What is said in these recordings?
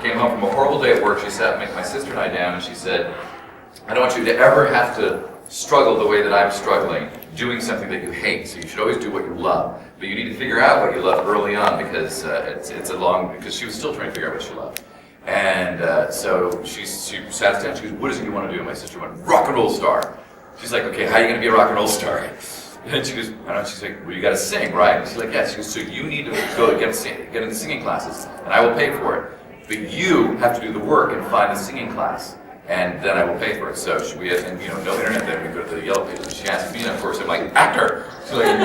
came home from a horrible day at work. She sat my sister and I down, and she said, I don't want you to ever have to struggle the way that I'm struggling, doing something that you hate. So you should always do what you love. But you need to figure out what you love early on, because because she was still trying to figure out what she loved. And so she sat us down. She goes, what is it you want to do? And my sister went, rock and roll star. She's like, okay, how are you going to be a rock and roll star? And she goes, I don't know. She's like, well, you got to sing, right? And she's like, yes. She goes, so you need to go get into singing classes, and I will pay for it. But you have to do the work and find a singing class, and then I will pay for it. So we had, and, no internet. Then we go to the Yellow Pages, and she asked me, and of course I'm like, actor. She's like,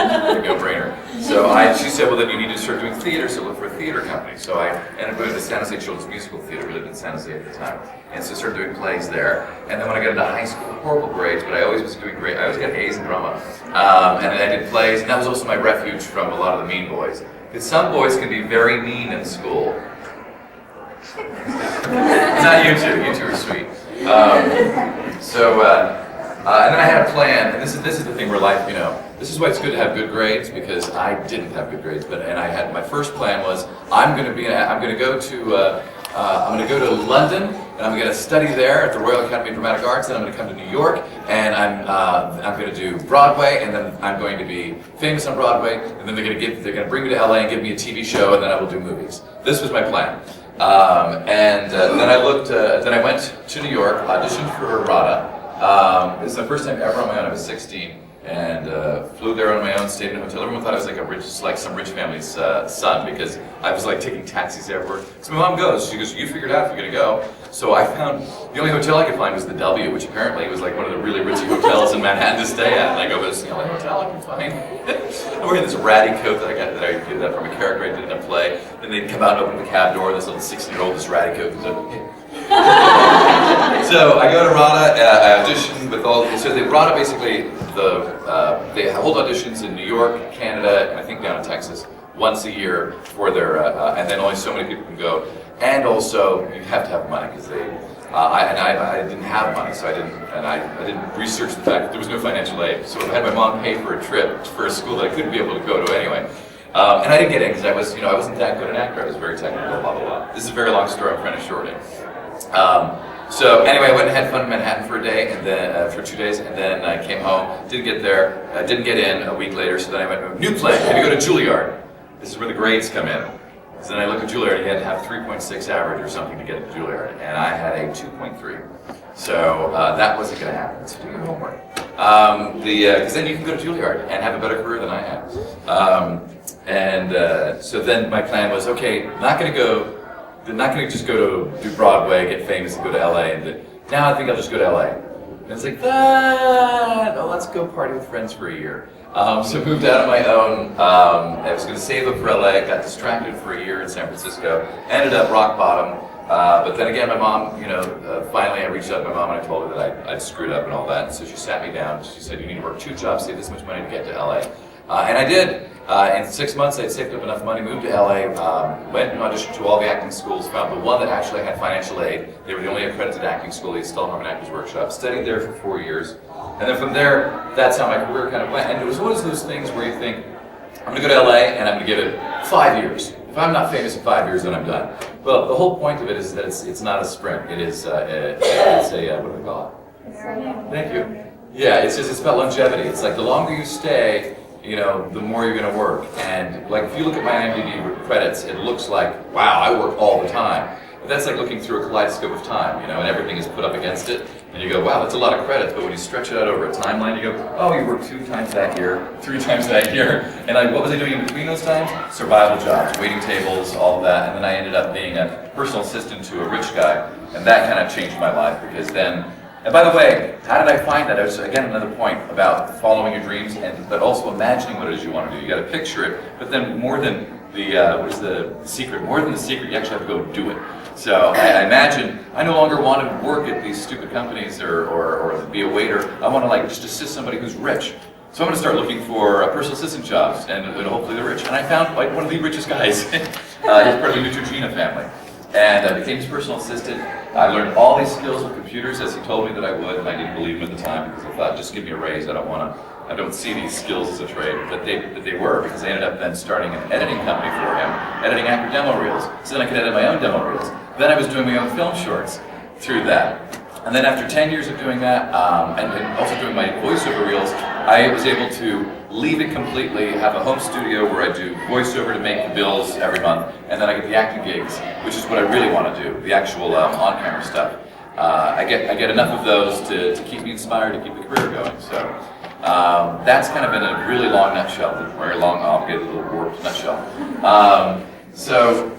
no-brainer. So she said, well, then you need to start doing theater. So look for a theater company. So I ended up going to the San Jose Children's Musical Theater. We lived in San Jose at the time, and so started doing plays there. And then when I got into high school, horrible grades, but I always was doing great. I always got A's in drama, and I did plays, and that was also my refuge from a lot of the mean boys. Because some boys can be very mean in school. It's not you two. You two are sweet. And then I had a plan, and this is the thing where life, this is why it's good to have good grades, because I didn't have good grades, and I had, my first plan was, I'm going to go to London, and I'm going to study there at the Royal Academy of Dramatic Arts, and I'm going to come to New York, and I'm going to do Broadway, and then I'm going to be famous on Broadway, and then they're going to bring me to LA and give me a TV show, and then I will do movies. This was my plan. Then I went to New York, auditioned for RADA. This is the first time ever on my own. I was 16, and flew there on my own, stayed in a hotel. Everyone thought I was like some rich family's son, because I was like taking taxis everywhere. So my mom goes, she goes, you figured out if you're gonna go. So I found, the only hotel I could find was the W, which apparently was like one of the really ritzy hotels in Manhattan to stay at. And I go, but it's the only hotel I can find. I'm wearing this ratty coat that I got from a character I did in a play. Then they'd come out and open the cab door, this little 16-year-old, this ratty coat comes up. So I go to RADA, I audition with RADA basically, they hold auditions in New York, Canada, and I think down in Texas, once a year for their, and then only so many people can go. And also, you have to have money, because I didn't have money, so I didn't research the fact that there was no financial aid. So I had my mom pay for a trip for a school that I couldn't be able to go to anyway. And I didn't get in because I wasn't that good an actor. I was very technical, blah, blah, blah. This is a very long story, I'm trying to shorten it. So anyway, I went and had fun in Manhattan for a day, and then for 2 days, and then I came home, didn't get there, didn't get in a week later, so then I went, new play, I'm gonna go to Juilliard. This is where the grades come in. So then I looked at Juilliard, you had to have 3.6 average or something to get into Juilliard, and I had a 2.3. So that wasn't gonna happen, so do your homework. Because then you can go to Juilliard and have a better career than I have. So then my plan was, okay, not gonna just go to do Broadway, get famous, and go to LA. And now I think I'll just go to LA. And it's like, let's go party with friends for a year. So moved out on my own. I was going to save up for LA. Got distracted for a year in San Francisco. Ended up rock bottom. But then again, my mom, finally I reached out to my mom and I told her that I'd screwed up and all that. And so she sat me down. She said, you need to work 2 jobs, save this much money to get to LA. And I did. In 6 months, I'd saved up enough money, moved to LA, went and auditioned to all the acting schools, found the one that actually had financial aid. They were the only accredited acting school, the Stella Harmon Actors Workshop. Studied there for 4 years. And then from there, that's how my career kind of went. And it was one of those things where you think, I'm going to go to LA and I'm going to give it 5 years. If I'm not famous in 5 years, then I'm done. Well, the whole point of it is that it's not a sprint. It is, what do they call it? Thank you. Yeah, it's about longevity. It's like the longer you stay, the more you're going to work. And like if you look at my IMDb credits, it looks like, wow, I work all the time. But that's like looking through a kaleidoscope of time, and everything is put up against it. And you go, wow, that's a lot of credits. But when you stretch it out over a timeline, you go, oh, you worked 2 times that year, 3 times that year. And what was I doing in between those times? Survival jobs, waiting tables, all of that. And then I ended up being a personal assistant to a rich guy. And that kind of changed my life, because then, and by the way, how did I find that? It was, again, another point about following your dreams, but also imagining what it is you want to do. You got to picture it, but then more than what is the secret? More than the secret, you actually have to go do it. So I imagine I no longer want to work at these stupid companies or be a waiter. I want to just assist somebody who's rich. So I'm going to start looking for personal assistant jobs, and hopefully they're rich. And I found one of the richest guys. He's part of the Neutrogena family. And I became his personal assistant. I learned all these skills with computers as he told me that I would, and I didn't believe him at the time because I thought, just give me a raise. I don't see these skills as a trade, but they were, because I ended up then starting an editing company for him, editing actor demo reels, so then I could edit my own demo reels. then I was doing my own film shorts through that. And then after 10 years of doing that, and also doing my voiceover reels, I was able to leave it completely, have a home studio where I do voiceover to make the bills every month, and then I get the acting gigs, which is what I really want to do, the actual on-camera stuff. I get enough of those to keep me inspired, to keep the career going. So that's kind of in a really long nutshell, a very long, obligated, little warped nutshell. So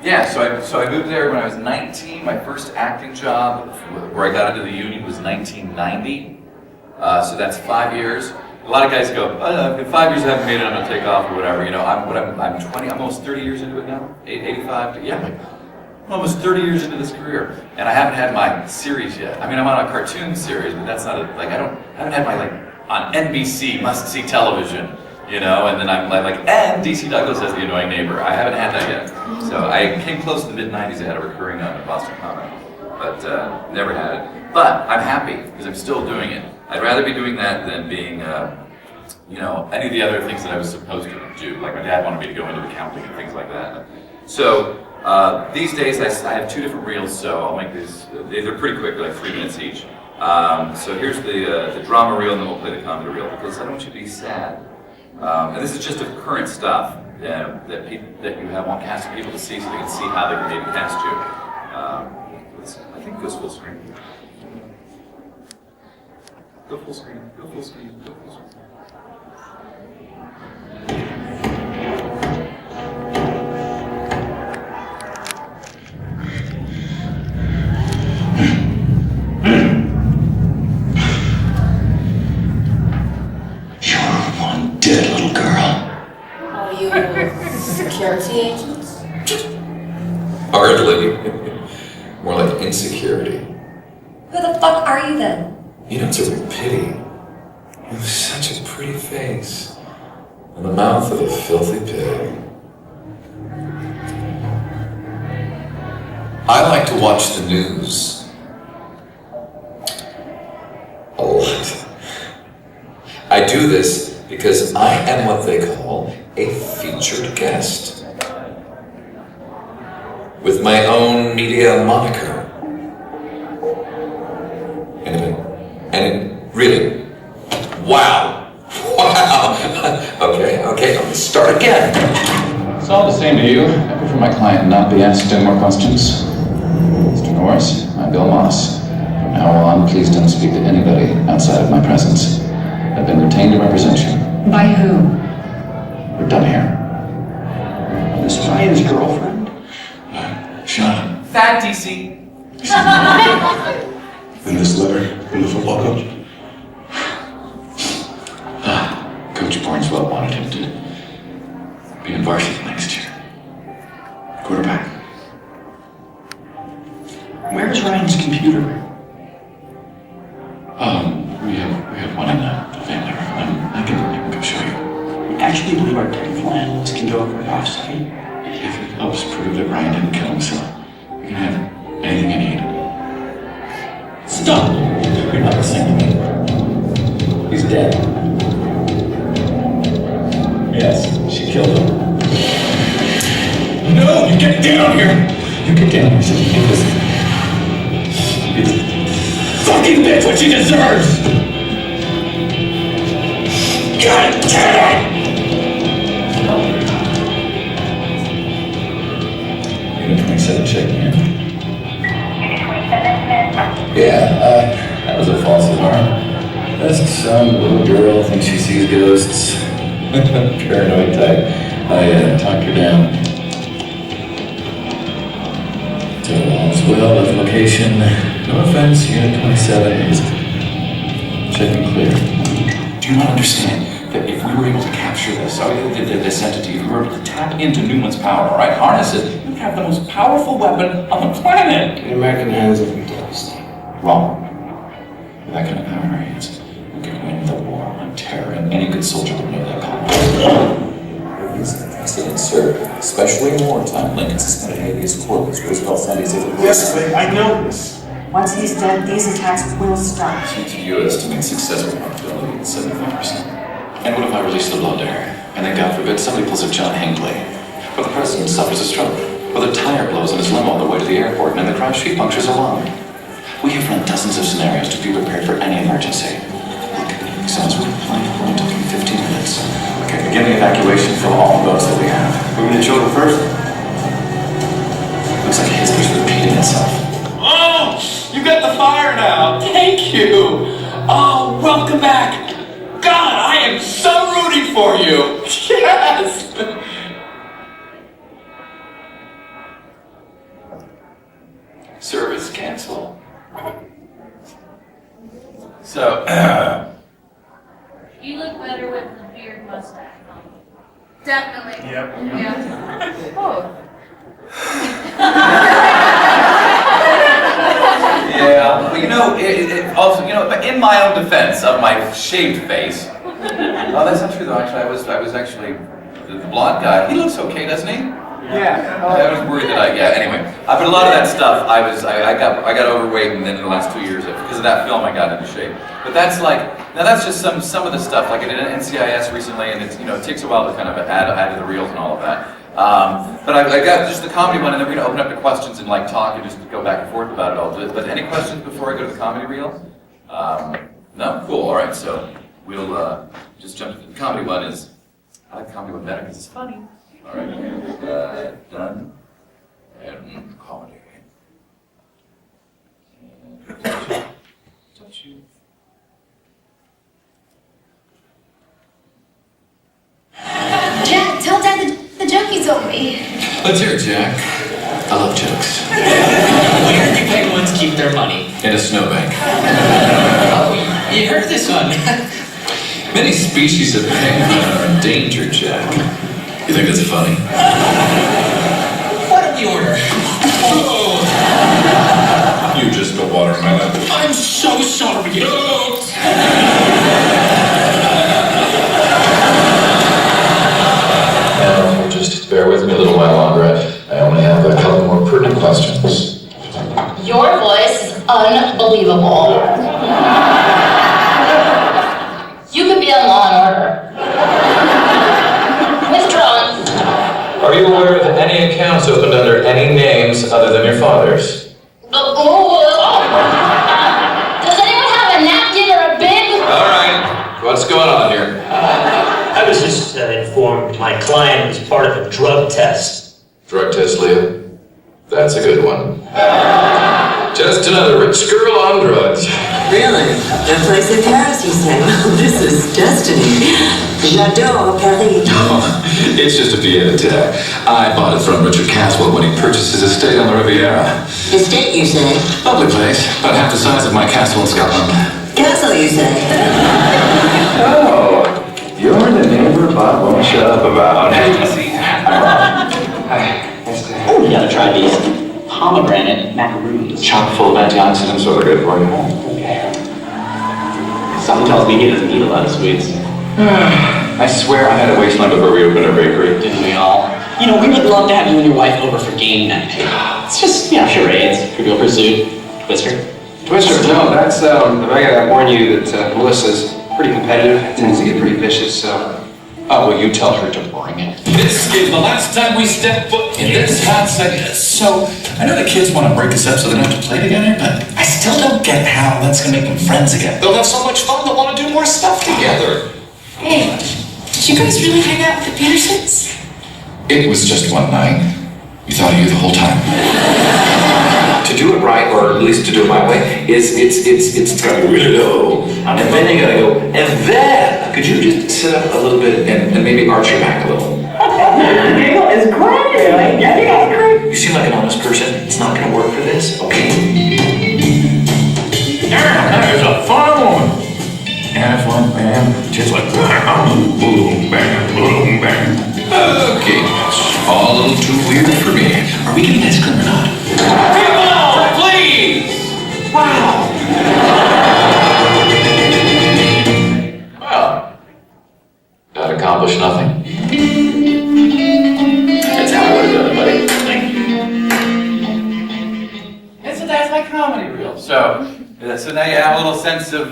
I moved there when I was 19. My first acting job, where I got into the union, was 1990. So that's 5 years. A lot of guys go, in 5 years I haven't made it, I'm gonna take off or whatever. You know, I'm 20, I'm almost 30 years into it now. 85, yeah, I'm almost 30 years into this career, and I haven't had my series yet. I mean, I'm on a cartoon series, but that's not I haven't had my on NBC must-see television. You know, and then I'm like, and DC Douglas as the annoying neighbor. I haven't had that yet. So I came close to the mid-90s. I had a recurring on Boston Comic, but never had it. But I'm happy because I'm still doing it. I'd rather be doing that than being, you know, any of the other things that I was supposed to do. Like my dad wanted me to go into accounting and things like that. So these days I have 2 different reels, so I'll make these. They're pretty quick, like 3 minutes each. So here's the drama reel, and then we'll play the comedy reel because I don't want you to be sad. And this is just of current stuff that you want casting people to see so they can see how they can maybe cast you. I think it goes full screen. Go full screen, go full screen, go full screen. Dead little girl. Are you security agents? Hardly. More like insecurity. Who the fuck are you then? You know, it's a real pity. You have such a pretty face. And the mouth of a filthy pig. I like to watch the news. A lot. I do this because I am what they call a featured guest. With my own media moniker. And really, wow. Okay, let's start again. It's all the same to you. I prefer my client not be asked any more questions. Mr. Norris, I'm Bill Moss. From now on, please don't speak to anybody outside of my presence. I've been retained to represent you. By who? We're done here. This is Ryan's girlfriend. Sean. Fat DC. And this letter from the football coach? Coach Barneswell wanted him to be in varsity next year. Quarterback. Where's Ryan's computer? We have one in the family room. I can go show you. You actually believe our technical analyst can go over it off-site? If it helps prove that Ryan didn't kill himself, you can have anything you need. Stop! You're not listening to me. He's dead. Yes, she killed him. No, you get down here! You get down here so you can listen. Fucking bitch what she deserves! God damn it! Unit 27 checking in. Yeah, that was a false alarm. Just some little girl thinks she sees ghosts. Paranoid type. I talked her down. So all's well at the location. No offense, Unit 27 is checking clear. Do you not understand that if we were able to capture this entity, if we were able to tap into Newman's power, right, harness it, we'd have the most powerful weapon on the planet? In American hands, it would be devastating. Wrong. With that kind of power in our hands, we could win the war on terror, and any good soldier would know that combat. Excellent, sir. Especially in wartime, Lincoln suspended habeas corpus. Roosevelt sent his Yes, but I know this. Once he's dead, these attacks will stop. CTU estimates success probability at 75%. And what if I release the blood to her, and then God forbid somebody pulls a John Hinckley, or the president suffers a stroke? Or the tire blows in his limo on the way to the airport and in the crash he punctures a lung. We have run dozens of scenarios to be prepared for any emergency. Look, as soon as we're planning, we're only talking 15 minutes. Okay, beginning evacuation from all the boats that we have. Moving the children first. Looks like history's repeating itself. Oh, you got the fire now. Thank you. Oh, welcome back. God, I am so rooting for you. Yes. Service cancel. So, You look better with the beard mustache on. Definitely. Yep. Yeah. Oh. yeah, but you know, it also, you know, in my own defense of my shaved face. Oh, that's not true though. Actually, I was actually the blonde guy. He looks okay, doesn't he? Yeah. I was worried that anyway. But a lot of that stuff, I got overweight, and then in the last 2 years, because of that film, I got into shape. But that's like, now that's just some of the stuff. Like I did an NCIS recently, and it's, you know, it takes a while to kind of add to the reels and all of that. But I got just the comedy one, and then we're gonna open up to questions and like talk and just go back and forth about it all. But any questions before I go to the comedy reel? No? Cool. All right. So we'll just jump into the comedy one. I like comedy one better because it's funny. All right, done. And comedy. And touch you. Jack, tell Dad the joke you told me. Let's hear it, Jack. I love jokes. Where do penguins keep their money? In a snowbank. Oh, you heard this one. Many species of penguin are endangered, Jack. You think that's funny? What did we order? Oh, You just a watermelon. I'm so sorry. Now, just bear with me a little while longer. I only have a couple more pertinent questions. Your voice is unbelievable. You could be on Law and Order. Withdrawn. Are you aware of any accounts opened under any names other than your father's? Does anyone have a napkin or a bib? All right. What's going on here? I was just informed my client was part of a drug test. Drug test, Leah. That's a good one. Just another rich girl on drugs. Really? A place in Paris, you say? Well, this is destiny. J'adore Paris. It's just a pied a terre. I bought it from Richard Caswell when he purchased his estate on the Riviera. Estate, you say? Lovely place, about half the size of my castle in Scotland. Castle, you say? Oh, you're the neighbor Bob won't shut up about. Oh, you gotta try these pomegranate macaroons. Chock full of antioxidants, so they're good for you. Okay. Something tells me he doesn't eat a lot of sweets. I swear I had a wasteland before we opened our bakery. Didn't we all? You know, we would love to have you and your wife over for game night. It's just, you know, charades, Trivial Pursuit, Twister. Twister, no, that's, I gotta warn you that Melissa's pretty competitive, tends to get pretty vicious, so. Oh, well, you tell her to bring it. This is the last time we step foot in this hot city. So, I know the kids want to break us up so they don't have to play together, but I still don't get how that's gonna make them friends again. They'll have so much fun, they'll want to do more stuff together. Hey, did you guys really hang out with the Petersons? It was just one night. We thought of you the whole time. To do it right, or at least to do it my way, it's gotta go really low. And then you gotta go, and then, could you just sit up a little bit and maybe arch your back a little? It's great. You seem like an honest person. It's not gonna work for this, okay? That is a fun woman. And one bam, just like boom, bam, boom, bam. Okay, that's all a little too weird for me. Are we getting ice cream or not? Kimono, please! Wow. Well, that accomplished nothing. That's how I would've done it, buddy. Thank you. Yeah, so that's my comedy reel. So now you have a little sense of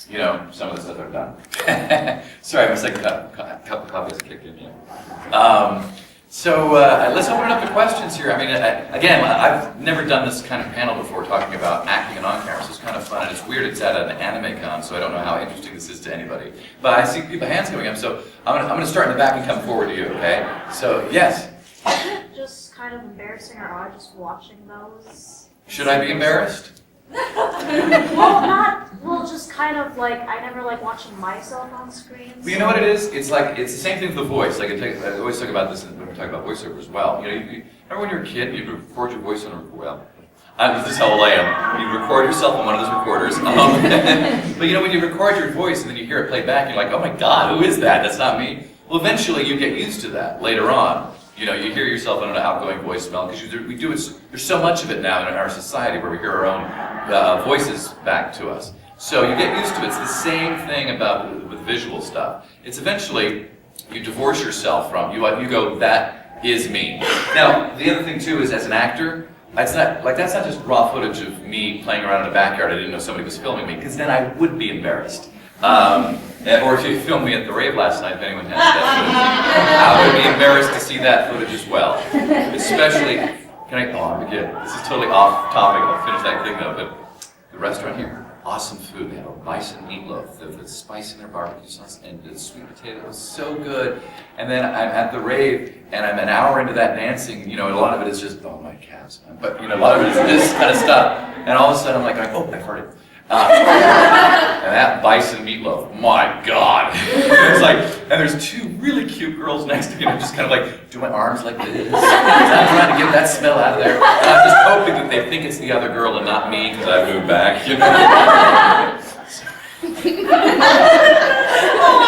you know, some of the stuff I've done. Sorry, my second cup of coffee has kicked in. Yeah. So let's open it up to questions here. I mean, again, I've never done this kind of panel before talking about acting and on camera, so it's kind of fun, and it's weird it's at an anime con, so I don't know how interesting this is to anybody. But I see people hands going up, so I'm gonna start in the back and come forward to you, okay? So, yes? Isn't it just kind of embarrassing or odd just watching those? Should I be embarrassed? Well, just kind of like, I never like watching myself on screen. Well, you know what it is? It's like, it's the same thing with the voice. Like, I always talk about this when we talk about voiceover as well. You know, remember when you were a kid, you'd record your voice on a, this is how old I am. You record yourself on one of those recorders. But you know, when you record your voice and then you hear it play back, you're like, oh my God, who is that? That's not me. Well, eventually you get used to that later on. You know, you hear yourself in an outgoing voicemail, because we do it, there's so much of it now in our society where we hear our own voices back to us. So you get used to it. It's the same thing with visual stuff. It's eventually, you divorce yourself from, you go, that is me. Now, the other thing too is, as an actor, that's not just raw footage of me playing around in the backyard. I didn't know somebody was filming me, because then I would be embarrassed. Or if you filmed me at the rave last night, if anyone has that footage, I would be embarrassed to see that footage as well. Especially, again, this is totally off topic, I'll finish that thing though, but the restaurant here, awesome food. They have a bison meatloaf, the spice in their barbecue sauce, and the sweet potato was so good. And then I'm at the rave, and I'm an hour into that dancing, you know, and a lot of it is just, oh my calves, but you know, a lot of it is this kind of stuff. And all of a sudden I'm like, oh, I farted. And that bison meatloaf, my God. It's like, and there's two really cute girls next to me, and I'm just kind of like, do my arms like this. I'm trying to get that smell out of there. And I'm just hoping that they think it's the other girl and not me, because I moved back, you know. Oh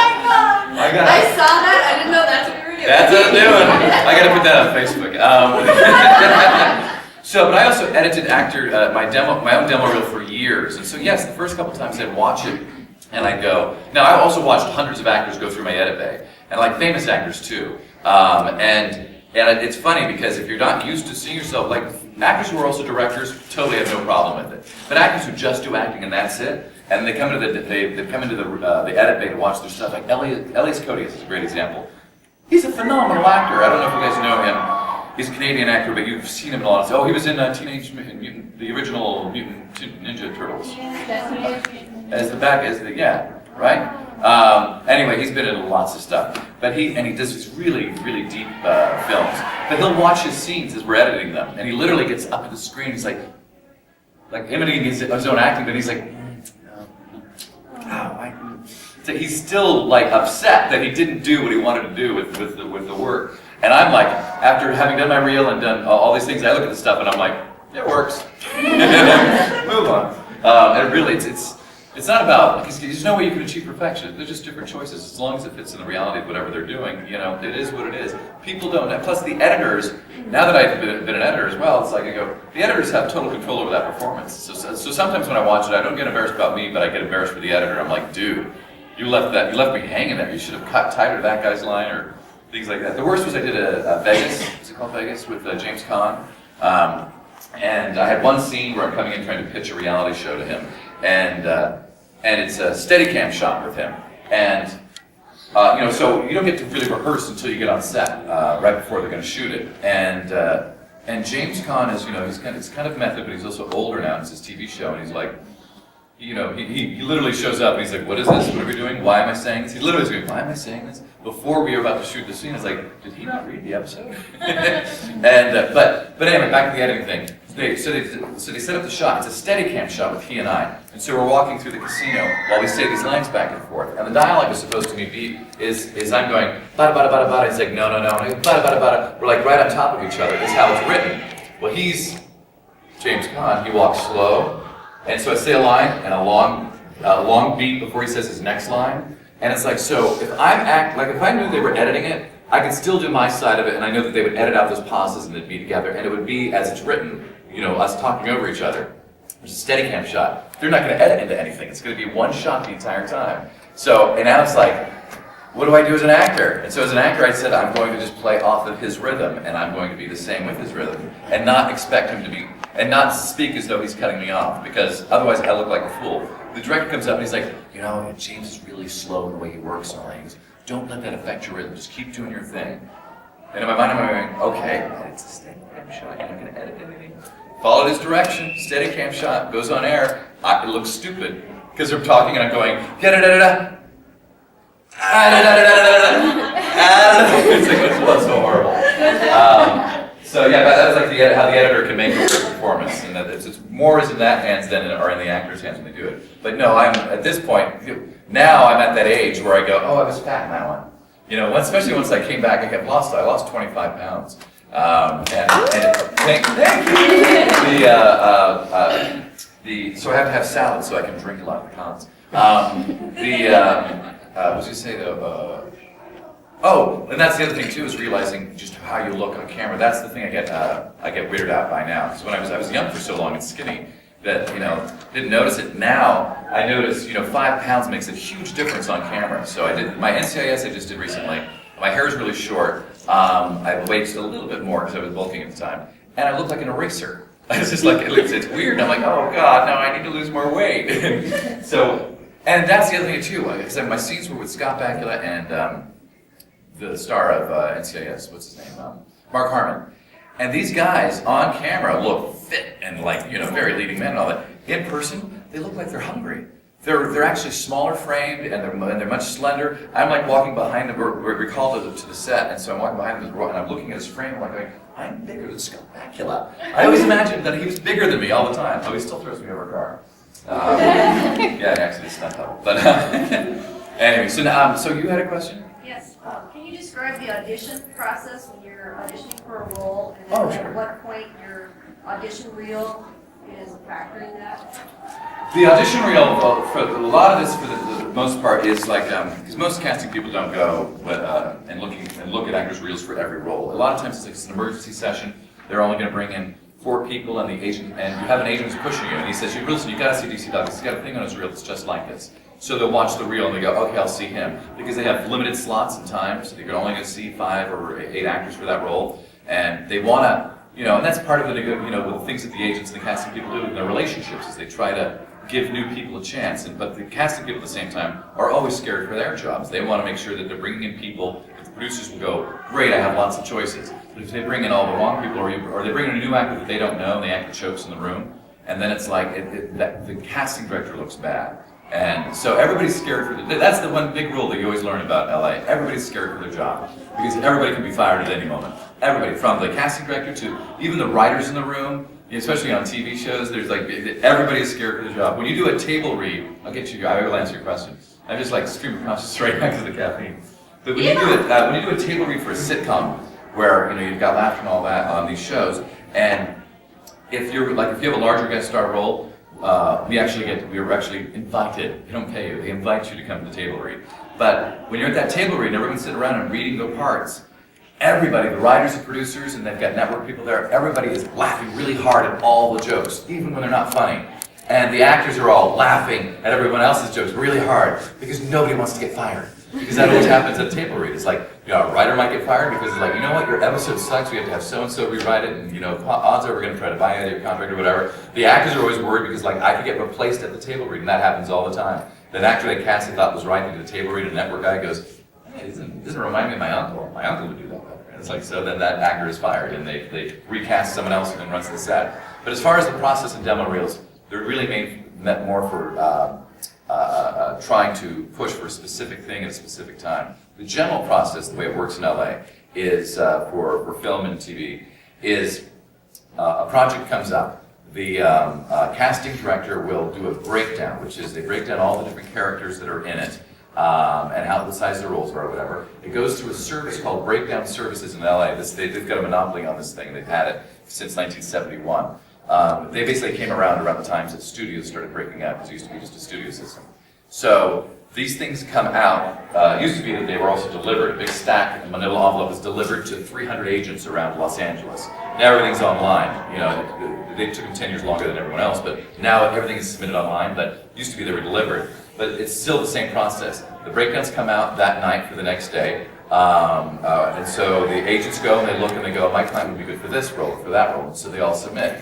my God! I saw that, I didn't know that's what you were doing. That's what I'm doing. I gotta put that on Facebook. But I also edited my own demo reel for years, and so yes, the first couple times I'd watch it, and I'd go. Now I also watched hundreds of actors go through my edit bay, and like famous actors too. And it's funny because if you're not used to seeing yourself, like actors who are also directors, totally have no problem with it. But actors who just do acting and that's it, and they come into the edit bay to watch their stuff. Like Elias Koteas is a great example. He's a phenomenal actor. I don't know if you guys know him. He's a Canadian actor, but you've seen him in a lot of stuff. Oh, he was in Teenage Mutant, the original Mutant Ninja Turtles. Right? Anyway, he's been in lots of stuff. But he does these really, really deep films. But he'll watch his scenes as we're editing them, and he literally gets up to the screen. He's like imitating his own acting, but he's like, so he's still like upset that he didn't do what he wanted to do with the work. And I'm like, after having done my reel and done all these things, I look at the stuff and I'm like, it works. Move on. And really, it's not about, because there's no way you can achieve perfection. They're just different choices. As long as it fits in the reality of whatever they're doing, you know, it is what it is. People don't. Plus, the editors. Now that I've been an editor as well, it's like I go, the editors have total control over that performance. So sometimes when I watch it, I don't get embarrassed about me, but I get embarrassed for the editor. I'm like, dude, you left me hanging there. You should have cut tighter to that guy's line or things like that. The worst was I did a Vegas, is it called Vegas, with James Caan. And I had one scene where I'm coming in trying to pitch a reality show to him. And it's a Steadicam shot with him. And, you know, so you don't get to really rehearse until you get on set, right before they're going to shoot it. And James Caan is, you know, it's kind of method, but he's also older now. It's his TV show, and he's like, you know, he literally shows up and he's like, what is this? What are we doing? Why am I saying this? He literally is going, why am I saying this? Before we were about to shoot the scene, it's like, did he not read the episode? But anyway, back to the editing thing. So they set up the shot. It's a Steadicam shot with he and I. And so we're walking through the casino while we say these lines back and forth. And the dialogue is supposed to be is I'm going, bada bada bada bada. He's like, no. And I go, bada bada bada. We're like right on top of each other. Is how it's written. Well, he's James Caan. He walks slow. And so I say a line and a long beat before he says his next line. And it's like, so if if I knew they were editing it, I could still do my side of it, and I know that they would edit out those pauses and they'd be together, and it would be as it's written, you know, us talking over each other. There's a Steadicam shot. They're not going to edit into anything. It's going to be one shot the entire time. So, and now it's like, what do I do as an actor? And so as an actor, I said, I'm going to just play off of his rhythm, and I'm going to be the same with his rhythm, and not expect him to be, and not speak as though he's cutting me off, because otherwise I look like a fool. The director comes up and he's like, you know, James is really slow in the way he works and all that. He goes, don't let that affect your rhythm. Just keep doing your thing. And in my mind, I'm going, okay, it's a steady cam shot. You're not going to edit anything. Followed his direction, steady cam shot, goes on air. It looks stupid because they're talking and I'm going, da-da-da-da-da. It's like, it was so horrible. So yeah, but that was like how the editor can make a great performance, and that it's more is in that hands than are in the actor's hands when they do it. But no, I'm at this point now. I'm at that age where I go, oh, I was fat in that one. You know, especially once I came back, I lost 25 pounds. Thank you. So I have to have salad so I can drink a lot of the cons. What was you say though? Oh, and that's the other thing too, is realizing just how you look on camera. That's the thing I get weirded out by now. Because when I was young for so long and skinny, that didn't notice it. Now I notice 5 pounds makes a huge difference on camera. So I did my NCIS I just did recently. My hair is really short. I weighed just a little bit more because I was bulking at the time, and I look like an eraser. It's just like it's weird. I'm like, oh god, now I need to lose more weight. So, and that's the other thing too. Because my scenes were with Scott Bakula and the star of NCIS, what's his name, Mark Harmon. And these guys on camera look fit and very leading men and all that. In person, they look like they're hungry. They're actually smaller framed and they're much slender. I'm like walking behind them. We're called to the set, and so I'm walking behind them and I'm looking at his frame. I'm like going, I'm bigger than Scott Bakula. I always imagined that he was bigger than me all the time. So he still throws me over a car. Yeah, I actually stunt double. But anyway, so you had a question? Yes. Can you describe the audition process when you're auditioning for a role, and Sure. at what point your audition reel is a factor in that? The audition reel, for a lot of this, for the most part, is like because most casting people don't go and look at actors' reels for every role. A lot of times it's an emergency session. They're only going to bring in 4 people, and you have an agent who's pushing you, and he says, "Listen, you got to see DC Doug. He's got a thing on his reel that's just like this." So they'll watch the reel and they go, "Okay, I'll see him," because they have limited slots and time, so they're only going to see 5 or 8 actors for that role, and they want to. And that's part of the the things that the agents and the casting people do in their relationships is they try to give new people a chance. But the casting people at the same time are always scared for their jobs. They want to make sure that they're bringing in people. If the producers will go, "Great, I have lots of choices." But if they bring in all the wrong people, or they bring in a new actor that they don't know, and the actor chokes in the room, and then it's like the casting director looks bad. And so everybody's scared that's the one big rule that you always learn about LA. Everybody's scared for their job because everybody can be fired at any moment. Everybody, from the casting director to even the writers in the room, especially on TV shows, there's everybody is scared for the job. When you do a table read, I will answer your question. I'm just stream of consciousness right now because of the caffeine. But when you do a table read for a sitcom, where you've got laughter and all that on these shows, and if you have a larger guest star role, we were actually invited. They don't pay you. They invite you to come to the table read. But when you're at that table read and everyone's sitting around and reading their parts, everybody, the writers and producers, and they've got network people there, everybody is laughing really hard at all the jokes, even when they're not funny. And the actors are all laughing at everyone else's jokes really hard because nobody wants to get fired. Because that always happens at a table read. It's like, a writer might get fired because it's like, you know what, your episode sucks, we have to have so-and-so rewrite it, and odds are we're going to try to buy out your contract or whatever. The actors are always worried because I could get replaced at the table read, and that happens all the time. An actor they cast they thought was writing to the table read, a network guy goes, "Hey, it doesn't remind me of my uncle. My uncle would do that better." And it's like, so then that actor is fired, and they recast someone else and then runs the set. But as far as the process of demo reels, they're really meant more for trying to push for a specific thing at a specific time. The general process, the way it works in LA, is for film and TV, is a project comes up. The casting director will do a breakdown, which is they break down all the different characters that are in it and how the size of the roles are or whatever. It goes through a service called Breakdown Services in LA. They've got a monopoly on this thing. They've had it since 1971. They basically came around the times that studios started breaking up, because it used to be just a studio system. So these things come out. It used to be that they were also delivered. A big stack, a manila envelope is delivered to 300 agents around Los Angeles. Now everything's online. They took them 10 years longer than everyone else, but now everything is submitted online. But it used to be they were delivered. But it's still the same process. The breakdowns come out that night for the next day. And so the agents go and they look and they go, "My client would be good for this role, for that role." So they all submit.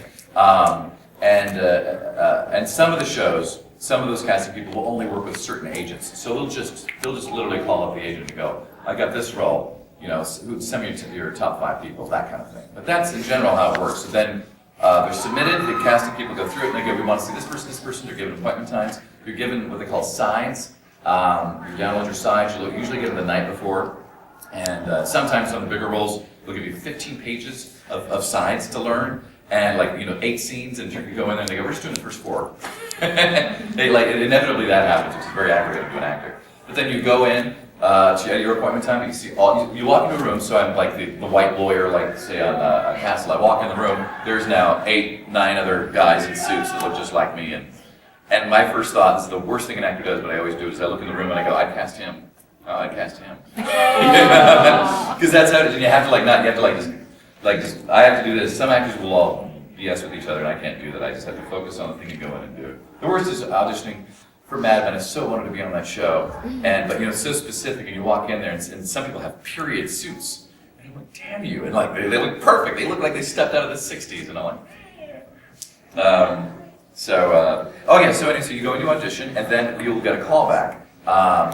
And some of the shows, some of those casting people will only work with certain agents. So they'll just literally call up the agent and go, "I got this role. some of your top 5 people, that kind of thing. But that's in general how it works. So then they're submitted, the casting people go through it, and they go, we want to see this person, they're given appointment times, you're given what they call sides. You download your sides, you usually get them the night before, and sometimes on the bigger roles, they'll give you 15 pages of sides to learn, and 8 scenes, and you can go in there and they go, we're just doing the first 4. Inevitably that happens, which is very aggravating to an actor. But then you go in to your appointment time, you see you walk into a room, so I'm like the white lawyer, like say on a castle, I walk in the room, there's now 8, 9 other guys in suits that look just like me, and my first thought, this is the worst thing an actor does, but I always do, is I look in the room and I go, I'd cast him. Oh, I'd cast him. Because that's how it is, and you have to I have to do this. Some actors will all BS with each other, and I can't do that. I just have to focus on the thing and go in and do it. The worst is auditioning for Mad Men. I so wanted to be on that show, but it's so specific, and you walk in there, and some people have period suits, and I'm like, damn you, and they look perfect. They look like they stepped out of the '60s, and I'm like, So you go into audition, and then you'll get a callback.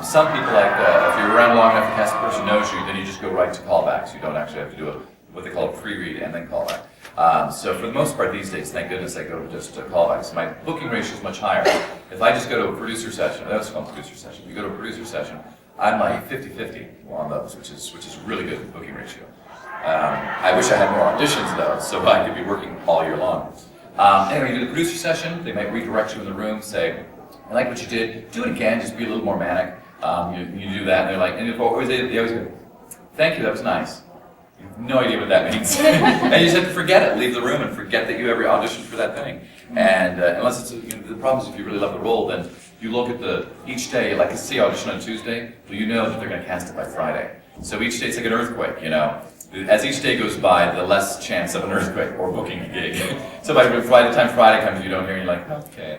Some people, if you're around long enough, the casting person knows you, then you just go right to callbacks. You don't actually have to do what they call a pre-read and then callback. So for the most part these days, thank goodness, I go to just callbacks. My booking ratio is much higher. If I just go to a producer session, that's called a producer session. If you go to a producer session, I'm like 50-50 on those, which is really good booking ratio. I wish I had more auditions though, so I could be working all year long. Anyway, you do the producer session, they might redirect you in the room, say, I like what you did, do it again, just be a little more manic. You do that, and they're like, and they always go, thank you, that was nice. You have no idea what that means. And you just have to forget it, leave the room and forget that you ever auditioned for that thing. And unless it's, the problem is if you really love the role, then you look at each day, like say audition on Tuesday, well you know that they're gonna cast it by Friday. So each day it's like an earthquake, As each day goes by, the less chance of an earthquake or booking a gig. So by the time Friday comes, you don't hear, and you're like, okay.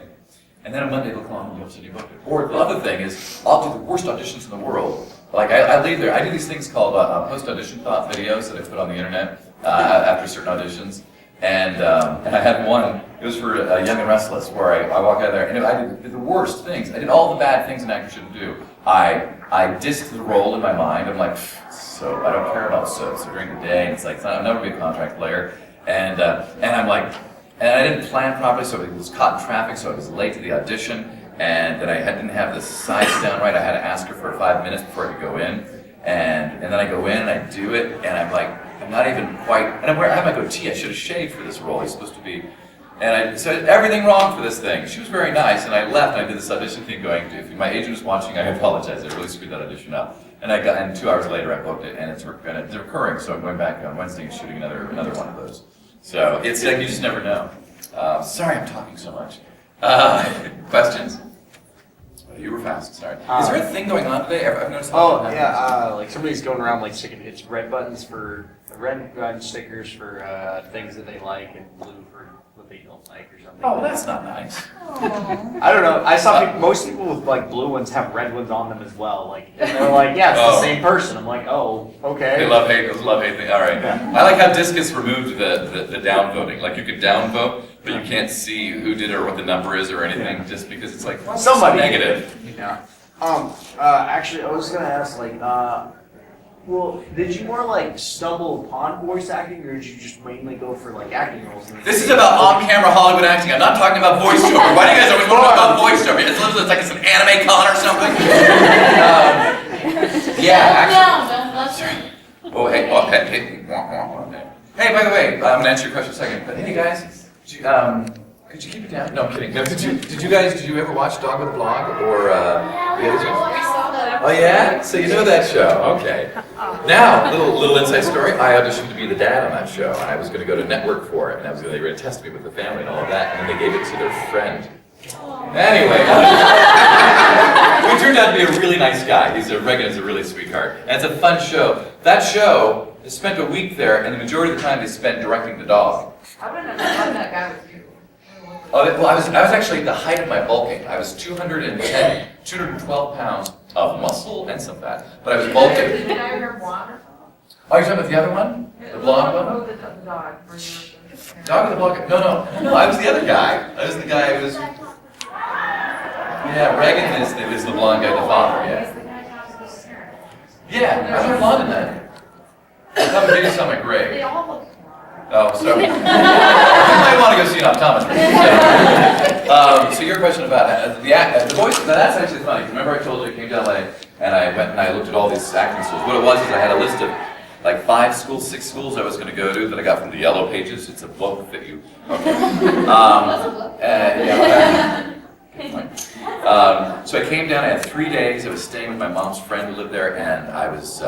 And then on Monday they'll call and you'll send you book it. Or the other thing is, I'll do the worst auditions in the world. Like I leave there, I do these things called post-audition thought videos that I put on the internet after certain auditions. And I had one, it was for Young and Restless, where I walk out there, and I did the worst things. I did all the bad things an actor shouldn't do. I dissed the role in my mind. I'm like, so I don't care about soaps during the day. And it's like, I'll never be a contract player. And I'm like, and I didn't plan properly, so it was caught in traffic, so I was late to the audition. And then I didn't have the sides down right. I had to ask her for 5 minutes before I could go in. And then I go in and I do it, and I'm like, I'm not even quite, and I have my goatee. I should have shaved for this role. It's supposed to be, and I said everything wrong for this thing. She was very nice, and I left, and I did this audition thing going, if my agent was watching, I apologize. I really screwed that audition up. And 2 hours later I booked it, and it's recurring, so I'm going back on Wednesday and shooting another one of those. So it's like, you just never know. Sorry I'm talking so much. Questions? Oh, you were fast, sorry. Is there a thing going on today? I've noticed. Like somebody's going around like sticking it's red button stickers for things that they like and blue for what they don't like or something. Oh, that's not nice. I don't know. I saw most people with like blue ones have red ones on them as well. Like, and they're like, yeah, it's the same person. I'm like, oh, okay. They love hate thing. All right. Yeah. I like how Discus removed the downvoting. Like you could downvote, but you can't see who did it or what the number is or anything, just because it's like somebody negative. Yeah. Actually, I was gonna ask, like, well, did you more like stumble upon voice acting, or did you just mainly go for like acting roles? This is about on-camera Hollywood acting. I'm not talking about voiceover. Why do you guys always want to talk about voiceover? It's like it's an anime con or something. Yeah, actually. Oh, hey. Hey, by the way, I'm gonna answer your question in a second. But hey, guys, could you keep it down? No, I'm kidding. No, did you ever watch Dog with a Blog or the other show? Oh yeah? So you know that show? Okay. Now, little inside story. I auditioned to be the dad on that show, and I was going to go to network for it, and they were going to test me with the family and all of that, and then they gave it to their friend. Anyway, he turned out to be a really nice guy. Reagan is a really sweetheart, and it's a fun show. That show, they spent a week there, and the majority of the time they spent directing the dog. I wouldn't have known that guy was you. Oh, well, I was actually at the height of my bulking. I was 212 pounds of muscle and some fat, but I was bulking. Did I hear blonde? Oh, you're talking about the other one? The blonde one? Oh, the dog. Dog with the blonde? No, I was the other guy. I was the guy who was... Yeah, Reagan is the blonde guy, the father, yeah. Yeah, I was blonde in that. thought the videos on my grade. They all look. Oh, sorry. You might want to go see an optometrist. So your question about the voice, now that's actually funny. Remember I told you I came to LA and I went and I looked at all these acting schools. What it was is I had a list of like 5 schools, 6 schools I was going to go to that I got from the Yellow Pages. It's a book that you, okay. So I came down, I had 3 days, I was staying with my mom's friend who lived there, and I was,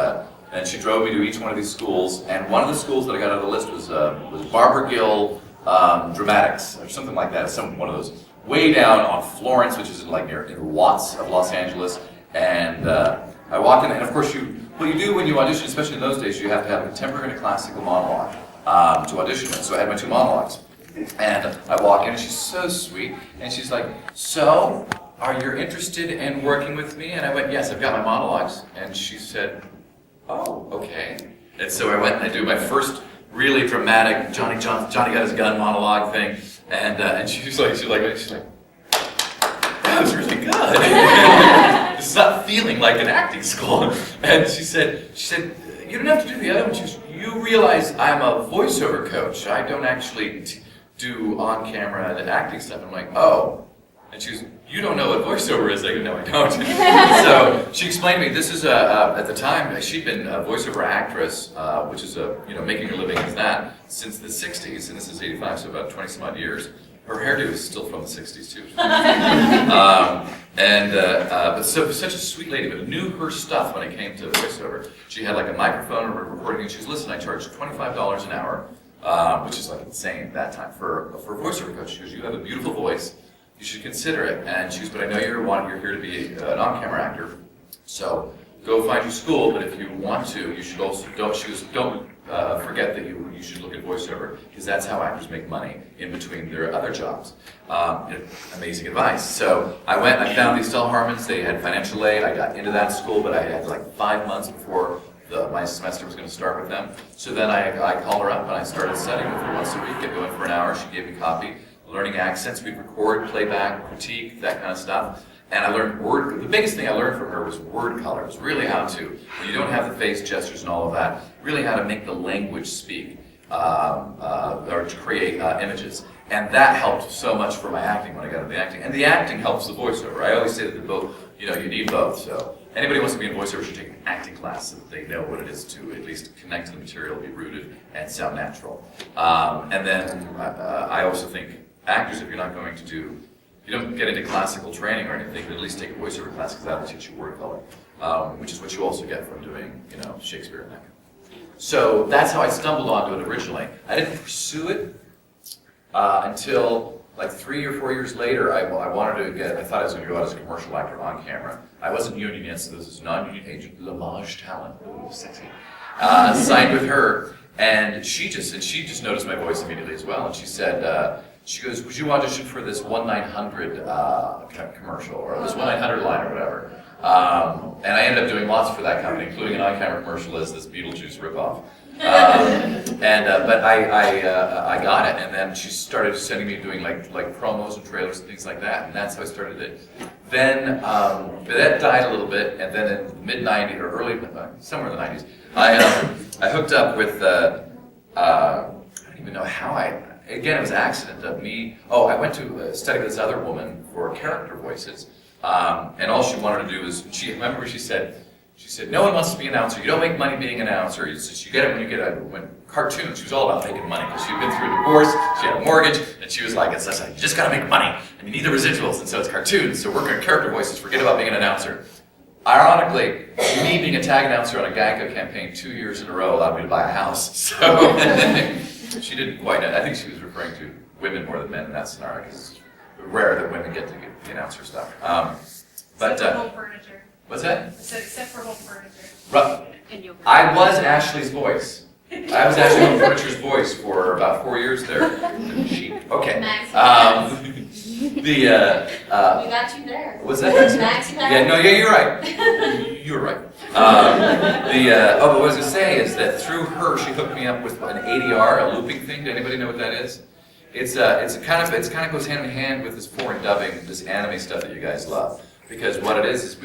and she drove me to each one of these schools, and one of the schools that I got on the list was Barbara Gill Dramatics, or something like that, one of those, way down on Florence, which is in Watts of Los Angeles, and I walked in, and of course what you do when you audition, especially in those days, you have to have a contemporary and a classical monologue to audition with, so I had my 2 monologues. And I walk in and she's so sweet, and she's like, so, are you interested in working with me? And I went, yes, I've got my monologues. And she said, oh, okay. And so I went and I do my first really dramatic Johnny got his gun monologue thing, and she's like, that was really good. It's not feeling like an acting school. And she said, you don't have to do the other one. She goes, you realize I'm a voiceover coach. I don't actually do on-camera and acting stuff. I'm like, oh. And she goes, you don't know what voiceover is? I go, no, I don't. So she explained to me, this is at the time, she'd been a voiceover actress, which is making a living as that, since the 60s, and this is 85, so about 20 some odd years. Her hairdo is still from the 60s too. But such a sweet lady, but knew her stuff when it came to voiceover. She had like a microphone and recording, and she was, listen, I charge $25 an hour, which is like insane at that time for a voiceover coach. She goes, you have a beautiful voice, you should consider it. And she goes, but I know you're here to be an on-camera actor, so go find your school, but if you want to, you should also, don't forget that you should look at voiceover, because that's how actors make money in between their other jobs. Amazing advice. So I went, I found these Del Harmons, they had financial aid, I got into that school, but I had like 5 months before my semester was going to start with them. So then I called her up and I started studying with her once a week. I'd go in for an hour, she gave me copy, learning accents, we'd record, playback, critique, that kind of stuff. And I learned the biggest thing I learned from her was word colors, really how to, when you don't have the face gestures and all of that, really how to make the language speak, or to create images. And that helped so much for my acting when I got into the acting. And the acting helps the voiceover. I always say that you need both. So anybody who wants to be in voiceover should take an acting class so that they know what it is to at least connect to the material, be rooted, and sound natural. And then I also think actors, if you're not going to do, you don't get into classical training or anything, but at least take a voiceover class, because that will teach you word color, which is what you also get from doing, Shakespeare and that. So that's how I stumbled onto it originally. I didn't pursue it until like 3 or 4 years later. I thought I was going to go out as a commercial actor on camera. I wasn't union yet, so this is non-union agent, Lamage Talent, ooh, sexy. Signed with her, and she just noticed my voice immediately as well, and she said, she goes, would you audition for this 1-900 commercial, or this 1-900 line, or whatever? And I ended up doing lots for that company, including an on-camera commercial as this Beetlejuice ripoff. But I got it, and then she started sending me doing like promos and trailers and things like that, and that's how I started it. Then that died a little bit, and then in the mid-90s, or early, somewhere in the 90s, I hooked up with, I don't even know how again, it was an accident of me. Oh, I went to study with this other woman for character voices, and all she wanted to do was, she said, no one wants to be an announcer. You don't make money being an announcer. You get it when cartoons. She was all about making money, because she'd been through a divorce, she had a mortgage, and she was like, you just gotta make money, and you need the residuals, and so it's cartoons. So working on character voices, forget about being an announcer. Ironically, me being a tag announcer on a Geico campaign 2 years in a row allowed me to buy a house. So she didn't quite know. I think she was referring to women more than men in that scenario, because it's rare that women get to get the announcer stuff. Except for home furniture. What's that? Except for home furniture. I was Ashley's voice. I was Ashley Home Furniture's voice for about 4 years there. Okay. We got you there. What's that? Maxi. You're right. You're right. But what I was going to say is that through her, she hooked me up with an ADR, a looping thing. Does anybody know what that is? It kind of goes hand in hand with this foreign dubbing, this anime stuff that you guys love. Because what it is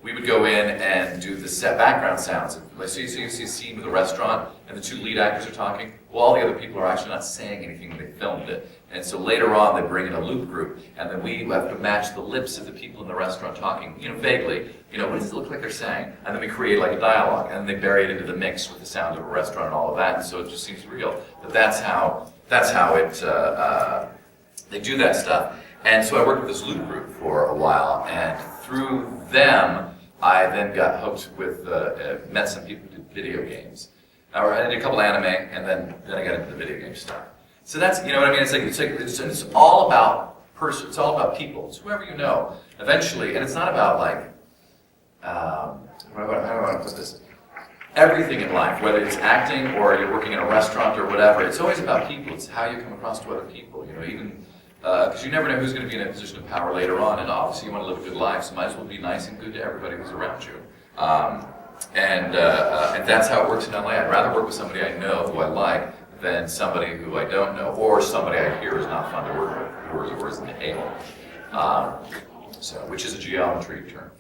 we would go in and do the set background sounds. Like, so you see a scene with a restaurant, and the two lead actors are talking. Well, all the other people are actually not saying anything when they filmed it. And so later on, they bring in a loop group, and then we have to match the lips of the people in the restaurant talking, vaguely. What does it look like they're saying? And then we create like a dialogue, and then they bury it into the mix with the sound of a restaurant and all of that. And so it just seems real. But that's how it. They do that stuff. And so I worked with this loop group for a while, and through them, I then got hooked with, met some people who did video games. I did a couple anime, and then I got into the video game stuff. So that's, you know what I mean? It's all about it's all about people. It's whoever you know, eventually, and it's not about like, how do I want to put this? Everything in life, whether it's acting or you're working in a restaurant or whatever, it's always about people. It's how you come across to other people, even. Because you never know who's going to be in a position of power later on, and obviously you want to live a good life, so might as well be nice and good to everybody who's around you. And that's how it works in LA. I'd rather work with somebody I know who I like than somebody who I don't know, or somebody I hear is not fun to work with, or is an a-hole. Which is a geometry term.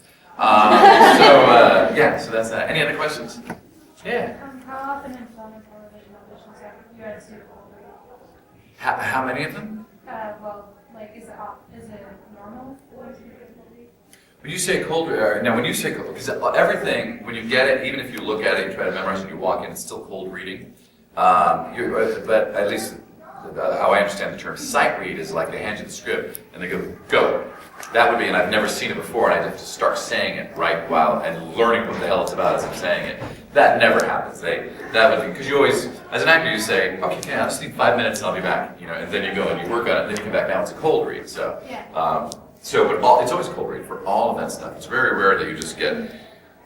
So that's that. Any other questions? Yeah. How often in film and television auditions have you guys do cold read? How many of them? Is it normal for those people to cold read? When you say cold, because everything, when you get it, even if you look at it, you try to memorize it, and you walk in, it's still cold reading. But at least how I understand the term sight read is like they hand you the script and they go. That would be, and I've never seen it before, and I have to start saying it right while and learning what the hell it's about as I'm saying it. That never happens. Because you always, as an actor, you say, okay, I just need 5 minutes and I'll be back, and then you go and you work on it, and then you come back. Now it's a cold read, so. Yeah. But it's always cold read for all of that stuff. It's very rare that you just get,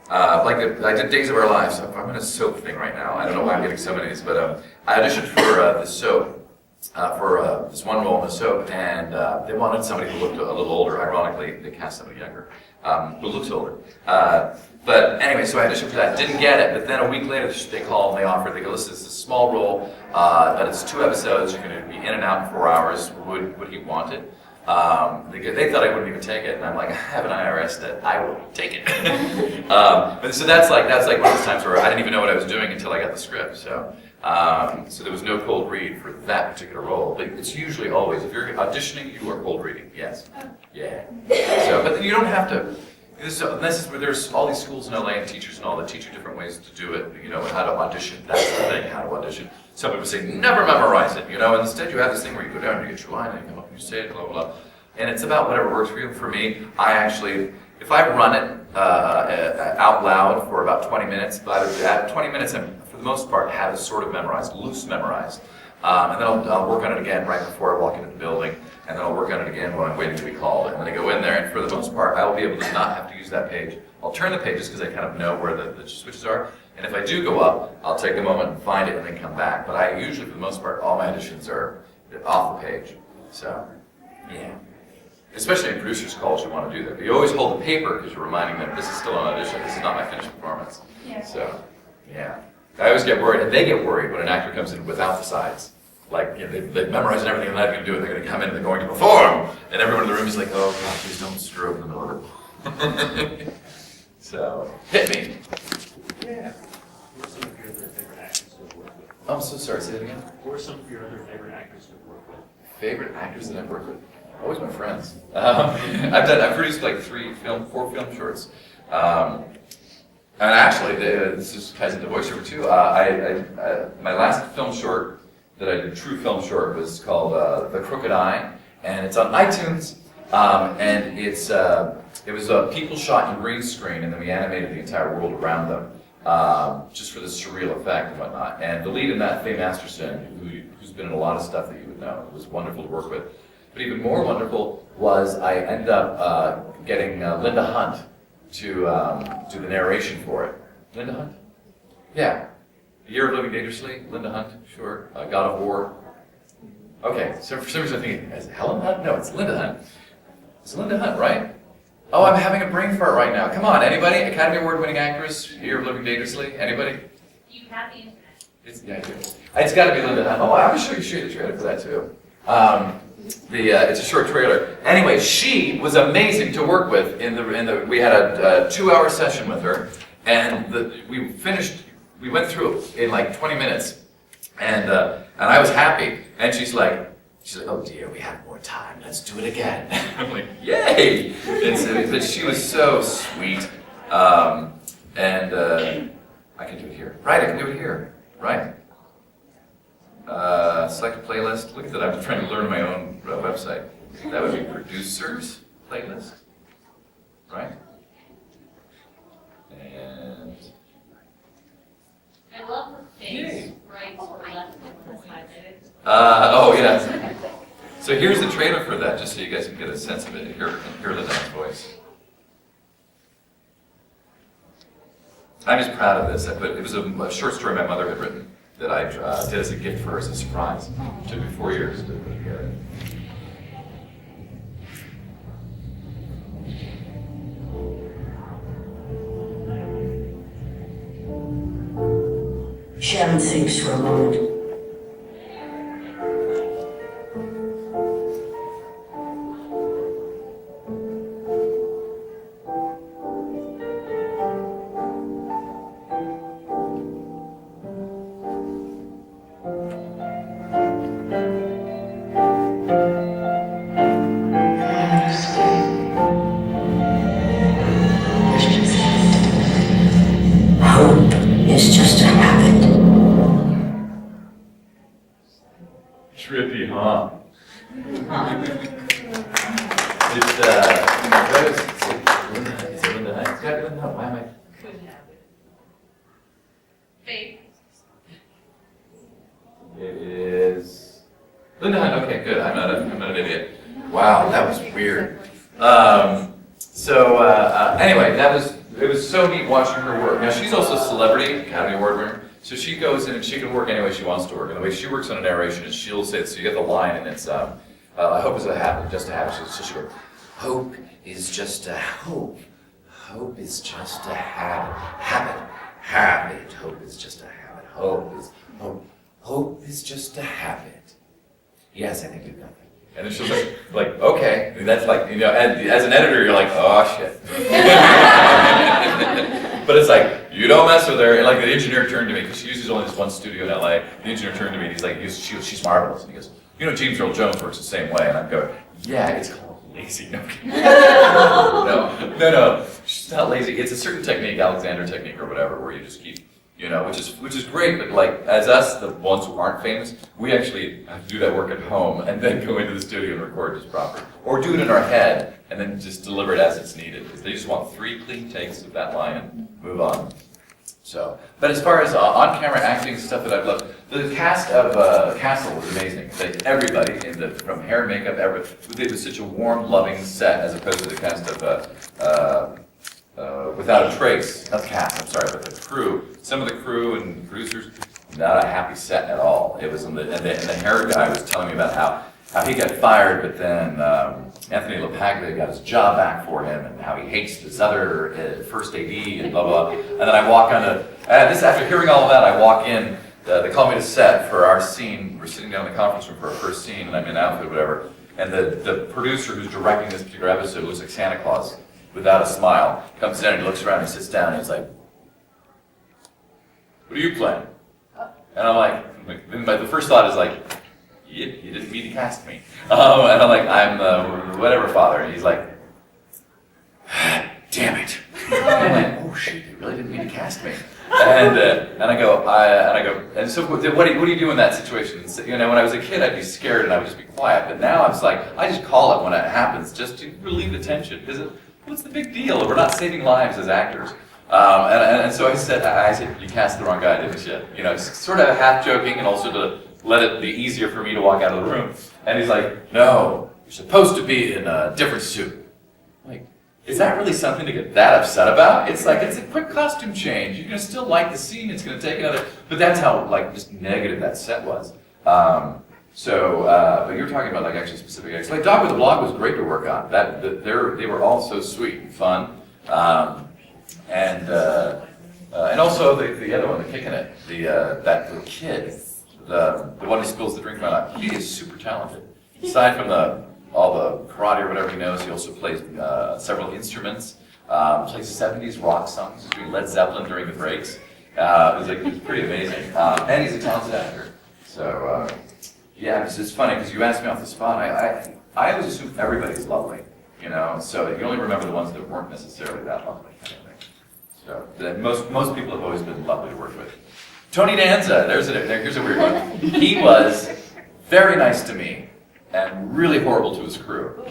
I did Days of Our Lives. So I'm in a soap thing right now. I don't know why I'm getting so many of these, but I auditioned for the soap. For this one role in the soap, and they wanted somebody who looked a little older. Ironically, they cast somebody younger, who looks older. But anyway, so I auditioned for that, didn't get it, but then a week later they called and they offered, they go, listen, it's a small role, but it's 2 episodes, you're going to be in and out in 4 hours, would he want it? They thought I wouldn't even take it, and I'm like, I have an IRS that I will take it. But so that's like one of those times where I didn't even know what I was doing until I got the script, so there was no cold read for that particular role. But it's usually always, if you're auditioning, you are cold reading, yes. Yeah. But then you don't have to, this is where there's all these schools in LA and teachers and all that teach you different ways to do it, how to audition, that's the thing, how to audition. Some people say, never memorize it, and instead you have this thing where you go down and you get your line and you come up and you say it, blah, blah, blah. And it's about whatever works for you. For me, if I run it out loud for about 20 minutes, at 20 minutes, for the most part, have it sort of memorized, loose memorized. And then I'll work on it again right before I walk into the building, and then I'll work on it again when I'm waiting to be called. And then I go in there, and for the most part, I will be able to not have to use that page. I'll turn the pages because I kind of know where the switches are. And if I do go up, I'll take a moment and find it and then come back. But I usually, for the most part, all my auditions are off the page. So, yeah. Especially in producers' calls, you want to do that. But you always hold the paper because you're reminding them, this is still an audition, this is not my finished performance. Yeah. So, yeah. I always get worried, and they get worried when an actor comes in without the sides. Like, they've memorized everything, and they're not going to do it. They're going to come in and they're going to perform. And everyone in the room is like, oh, God, please don't screw up in the middle of it. So, hit me. Yeah. Who are some of your other favorite actors to work with? I'm so sorry, say that again. Who are some of your other favorite actors to work with? Favorite actors that I've worked with? Always my friends. I've produced like 4 film shorts. And actually, this just ties into voiceover too. My last film short that I did, true film short, was called The Crooked Eye, and it's on iTunes. And it was people shot in green screen, and then we animated the entire world around them, just for the surreal effect and whatnot. And the lead in that, Faye Masterson, who's been in a lot of stuff that you would know, it was wonderful to work with. But even more wonderful was I ended up getting Linda Hunt to do the narration for it. Linda Hunt? Yeah. A Year of Living Dangerously, Linda Hunt, sure. God of War. Okay, so for some reason I'm thinking, is it Helen Hunt? No, it's Linda Hunt. It's Linda Hunt, right? Oh, I'm having a brain fart right now. Come on, anybody? Academy Award-winning actress, Year of Living Dangerously? Anybody? You have the internet. Yeah, I do. It's got to be Linda Hunt. Oh, I'm sure you should the trailer for that too. it's a short trailer. Anyway, she was amazing to work with. We had a 2-hour session with her, and we went through it in like 20 minutes, and I was happy. And she's like, oh dear, we have more time. Let's do it again. I'm like, yay! But she was so sweet, and I can do it here. Right, I can do it here. Right. Select a playlist. Look at that. I'm trying to learn my own website. That would be producers playlist, right? And I love her face. Right to left. oh yeah. So here's the trailer for that, just so you guys can get a sense of it. Hear Lynette's voice. I'm just proud of this. It was a short story my mother had written that I did as a gift for her as a surprise. It took me 4 years to put together. Sharon thinks for a moment. Hope is just a habit. Trippy, huh? It's Linda Hunt. It's got Linda Hunt. Why am I? Couldn't have it. Faith. It is Linda Hunt. Okay, good. I'm not an idiot. Wow, that was weird. Anyway, it was so neat watching her work. Now she's also a celebrity, Academy Award winner. So she goes in and she can work any way she wants to work. And the way she works on a narration is she'll say, so you get the line and it's, hope is a habit, just a habit. So she'll go, hope is just a hope. Hope is just a habit. Habit. Hope is just a habit. Hope is just a habit. Yes, I think you've got that. And then she'll say, like, okay. And that's like, and as an editor, you're like, oh shit. But it's like, you don't mess with her. And like the engineer turned to me, because she uses only this one studio in LA. The engineer turned to me and he's like, she's marvelous. And he goes, James Earl Jones works the same way. And I'm going, yeah, it's called lazy. No. No. She's not lazy. It's a certain technique, Alexander technique or whatever, where you just keep, which is great. But like, as us, the ones who aren't famous, we actually have to do that work at home and then go into the studio and record just proper. Or do it in our head and then just deliver it as it's needed. Because they just want 3 clean takes of that line and move on. So, but as far as on-camera acting stuff that I've loved, the cast of Castle was amazing. Like everybody, from hair, makeup, everything. It was such a warm, loving set as opposed to the cast of Without a Trace. Not the cast, I'm sorry, but the crew. Some of the crew and producers, not a happy set at all. It was, and the hair guy was telling me about how he got fired, but then Anthony LaPaglia got his job back for him, and how he hates his other first AD, and blah, blah, blah. And then I walk on after hearing all of that, I walk in, they call me to set for our scene. We're sitting down in the conference room for our first scene, and I'm in outfit or whatever. And the producer who's directing this particular episode looks like Santa Claus, without a smile, comes in and he looks around, and he sits down, and he's like, what are you playing? And I'm like, the first thought is like, you didn't mean to cast me. And I'm like, I'm whatever father. And he's like, damn it. And I'm like, oh shit, you really didn't mean to cast me. And I go, and so what do you do in that situation? When I was a kid, I'd be scared and I would just be quiet. But now I'm just like, I just call it when it happens, just to relieve the tension. Because what's the big deal? We're not saving lives as actors. And so I said, you cast the wrong guy, didn't you? Sort of half joking and also to let it be easier for me to walk out of the room. And he's like, no, you're supposed to be in a different suit. Like, is that really something to get that upset about? It's like, it's a quick costume change. You're gonna still like the scene, it's gonna take another, but that's how just negative that set was. But you're talking about actually specific acts. Like Dog with a Blog was great to work on. They were all so sweet and fun. And also the other one, the Kicking It, that little kid, the one who spills the drink in my lap, he is super talented. aside from all the karate or whatever he knows, he also plays several instruments. Plays 70s rock songs. He's doing Led Zeppelin during the breaks. It's pretty amazing. And he's a talented actor. So, yeah, it's funny because you asked me off the spot. I always assume everybody's lovely, you know. So you only remember the ones that weren't necessarily that lovely, kind of thing. So most people have always been lovely to work with. Tony Danza. Here's a weird one. He was very nice to me and really horrible to his crew.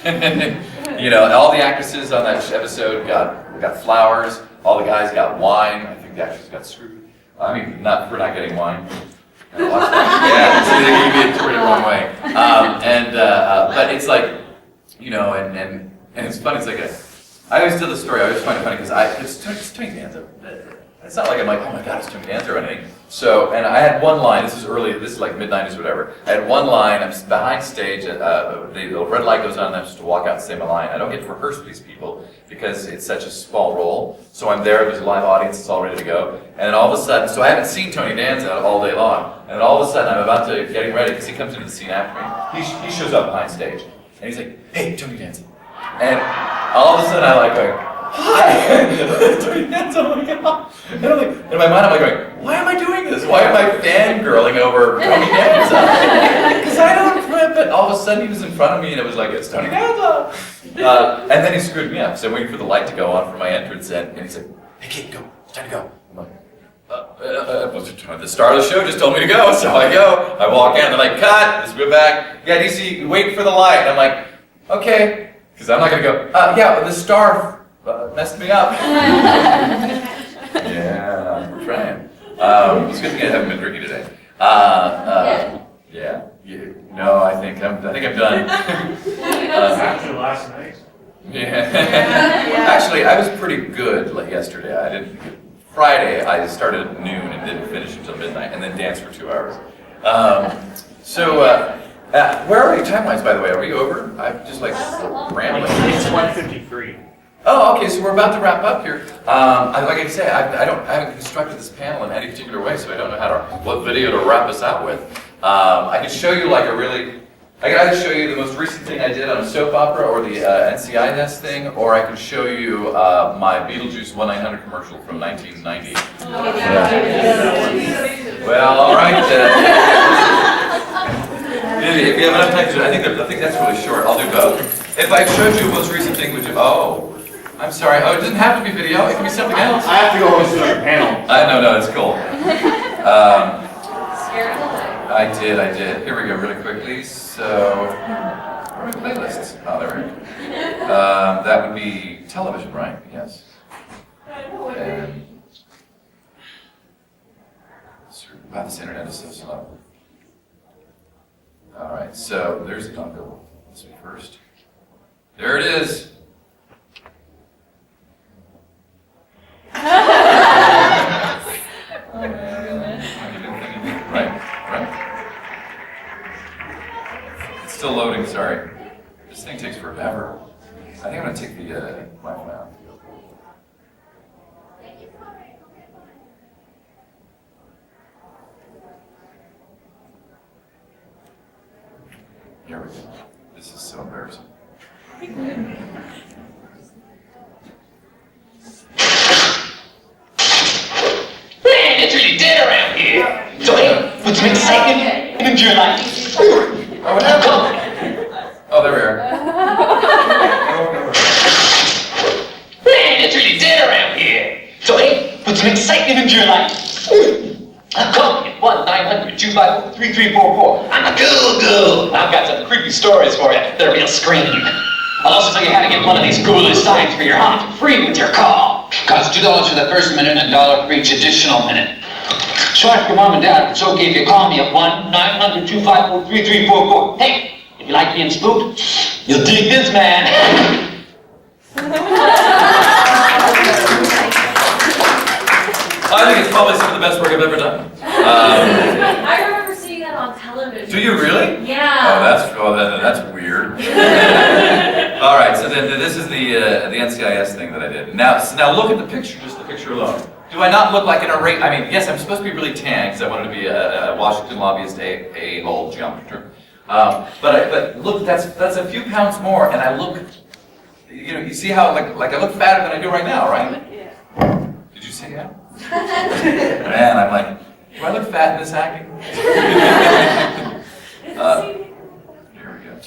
You know, all the actresses on that episode got flowers. All the guys got wine. I think the actresses got screwed. I mean, not getting wine. Yeah, so they took it the wrong way. But it's like, you know, and it's funny. It's like I always tell the story. I always find it funny because it's Tony Danza. It's not like I'm like, oh my God, it's Tony Danza or anything. So, and I had one line. This is like mid-90s or whatever. I had one line. I'm behind stage. The red light goes on, and I'm supposed to walk out and say my line. I don't get to rehearse with these people because it's such a small role. So I'm there. There's a live audience. It's all ready to go. And then all of a sudden, so I haven't seen Tony Danza all day long. And then all of a sudden, I'm about to getting ready because he comes into the scene after me. He shows up behind stage, and he's like, "Hey, Tony Danza." And all of a sudden, I like going, "Hi, Tony Danza." Oh my God. And I'm like, in my mind, I'm like going, "Why am I doing this? Why am I fangirling over Tony Danza?" Because I don't. But all of a sudden, he was in front of me, and it was like, "It's Tony Danza." And then he screwed me up because I'm waiting for the light to go on for my entrance, and he's like, "Hey kid, go. It's time to go." I'm like, the star of the show just told me to go, so I go. I walk in, and they're like, "Cut." Just go back. Yeah, DC, wait for the light. And I'm like, "Okay," because I'm not gonna go. Yeah, the star messed me up. Yeah, we're trying. It's good thing I haven't been drinking today. Yeah. No, I think I'm done. After last night. Yeah. Actually, I was pretty good like yesterday. Friday, I started at noon and didn't finish until midnight, and then danced for 2 hours. Where are you time-wise, by the way? Are we over? I'm just like rambling. It's 1:53. Oh, okay, so we're about to wrap up here. Like I say, I haven't constructed this panel in any particular way, so I don't know what video to wrap us out with. I could show you I could either show you the most recent thing I did on a soap opera or the NCIS thing, or I can show you my Beetlejuice 1-900 commercial from 1990. Well, all right. If you have enough time to do it, I think that's really short. I'll do both. If I showed you the most recent thing, would you? Oh, I'm sorry. Oh, it doesn't have to be video. It can be something else. I have to go listen to the panel. No, it's cool. I did. Here we go, really quickly. So, where are my playlists? Oh, there we go. That would be television, right? Yes. And wow, this internet is so slow. All right, so there's the uncle. Let's see first. There it is. Right. It's still loading, sorry. This thing takes forever. I think I'm going to take the Wi-Fi out. Here we go. This is so embarrassing. Man, it's really dead around here. So hey, what's been exciting in your life? Oh, what happened? Oh, there we are. Man, it's really dead around here. So hey, what's been exciting in your life? I'm calling at 1-900-254-3344. I'm a goo. I've got some creepy stories for you. They're real scream. I'll also tell you how to get one of these ghoulish signs for your haunt free with your call. Costs $2 for the first minute and $1 for each additional minute. So ask your mom and dad if it's okay if you call me at 1-900-254-3344. Hey, if you like being spooked, you'll dig this, man. I think it's probably some of the best work I've ever done. I remember seeing that on television. Do you really? Yeah. That's weird. All right, so then this is the NCIS thing that I did. Now look at the picture, just the picture alone. Do I not look like an array? I mean, yes, I'm supposed to be really tan because I wanted to be a Washington lobbyist a-hole jumper. But look, that's a few pounds more, and I look, you see how like I look fatter than I do right now, right? Yeah. Did you see that? Man, I'm like, do I look fat in this acting? Here we go.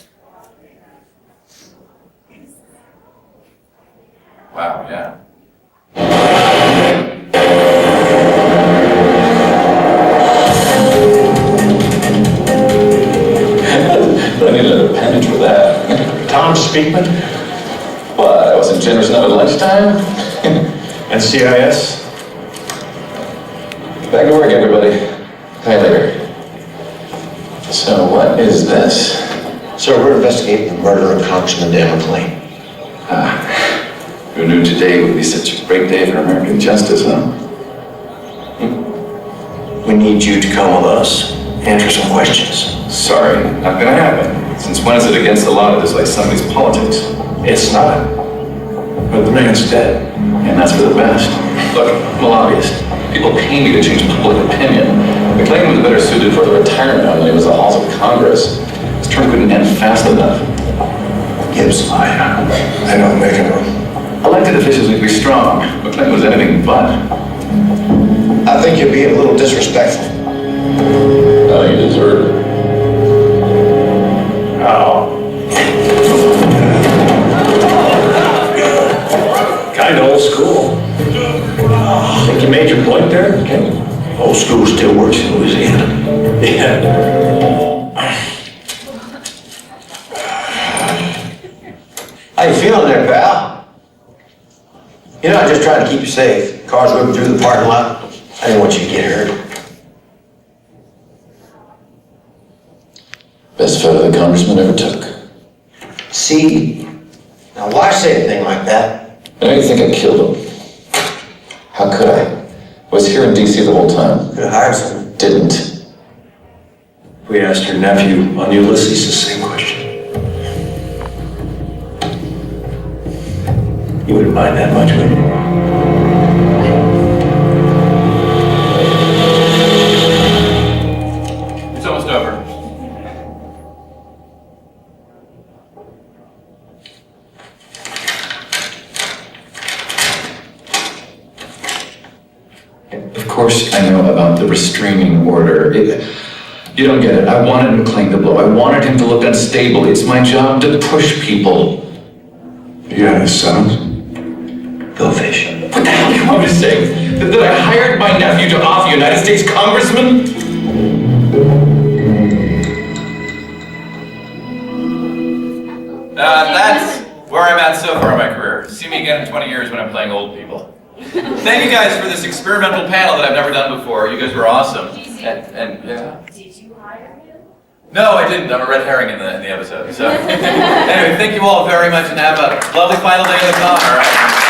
Wow, yeah. I need an appendage for that. Tom Speakman, What, I wasn't generous enough at lunchtime? NCIS. Back to work, everybody. Hi later. So what is this? Sir, we're investigating the murder of Congressman Dan McLean. Who knew today would be such a great day for American justice, huh? We need you to come with us, answer some questions. Sorry, not gonna happen. Since when is it against the law to dislike somebody's politics? It's not. But the man's dead. And that's for the best. Look, I'm a lobbyist. People pay me to change public opinion. McLean was better suited for the retirement home than he was the halls of Congress. His term couldn't end fast enough. Gibbs, I know, making room. Elected officials need to be strong. McLean was anything but. I think you're being a little disrespectful. Oh, you deserve it. Oh. Kind of old school. Think you made your point there? Okay. Old school still works in Louisiana. Yeah. How you feeling there, pal? You know, I'm just trying to keep you safe. Cars whipping through the parking lot. I didn't want you to get hurt. Best photo the congressman ever took. See? Now, why say a thing like that? I know you think I killed him. How could I? I was here in D.C. the whole time. Could have hired someone. Didn't. We asked your nephew on Ulysses the same question. You wouldn't mind that much, would you? It's almost over. Of course I know about the restraining order. You don't get it. I wanted McLean to blow. I wanted him to look unstable. It's my job to push people. You got his sons? Go fish. What the hell do you want me to say? That I hired my nephew to off United States congressman? That's where I'm at so far in my career. See me again in 20 years when I'm playing old people. Thank you guys for this experimental panel that I've never done before. You guys were awesome. And yeah. Did you hire him? No, I didn't. I'm a red herring in the episode. So anyway, thank you all very much and have a lovely final day of the con, all right?